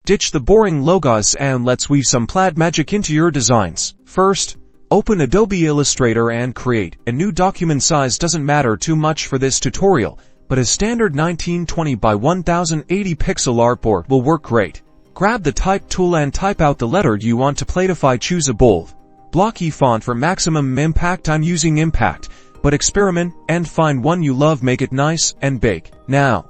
Ditch the boring logos and let's weave some plaid magic into your designs. First, open Adobe Illustrator and create a new document. Size doesn't matter too much for this tutorial, but a standard 1920 by 1080 pixel artboard will work great. Grab the type tool and type out the letter you want to plaidify. Choose a bold, blocky font for maximum impact. I'm using Impact, but experiment and find one you love. Make it nice and big. Now,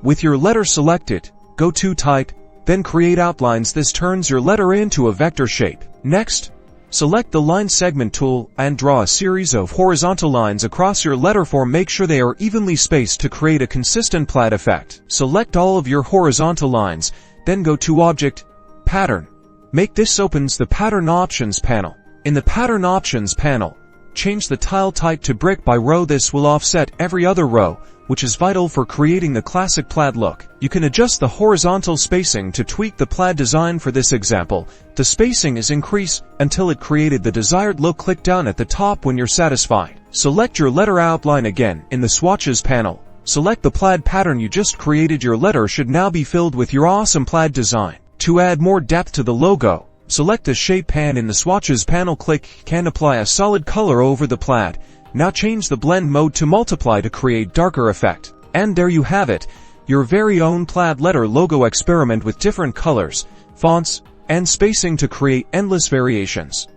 with your letter selected, go to Type, then Create Outlines. This turns your letter into a vector shape. Next, select the Line Segment tool and draw a series of horizontal lines across your letterform. Make sure they are evenly spaced to create a consistent plaid effect. Select all of your horizontal lines, then go to Object, Pattern. Make this opens the Pattern Options panel. In the Pattern Options panel, change the tile type to brick by row. This will offset every other row, which is vital for creating the classic plaid look. You can adjust the horizontal spacing to tweak the plaid design. For this example, the spacing is increased until it created the desired look. Click down at the top when you're satisfied. Select your letter outline again. In the Swatches panel, select the plaid pattern you just created. Your letter should now be filled with your awesome plaid design. To add more depth to the logo, select the shape and in the Swatches panel, click and apply a solid color over the plaid. Now change the blend mode to multiply to create darker effect. And there you have it, your very own plaid letter logo. Experiment with different colors, fonts, and spacing to create endless variations.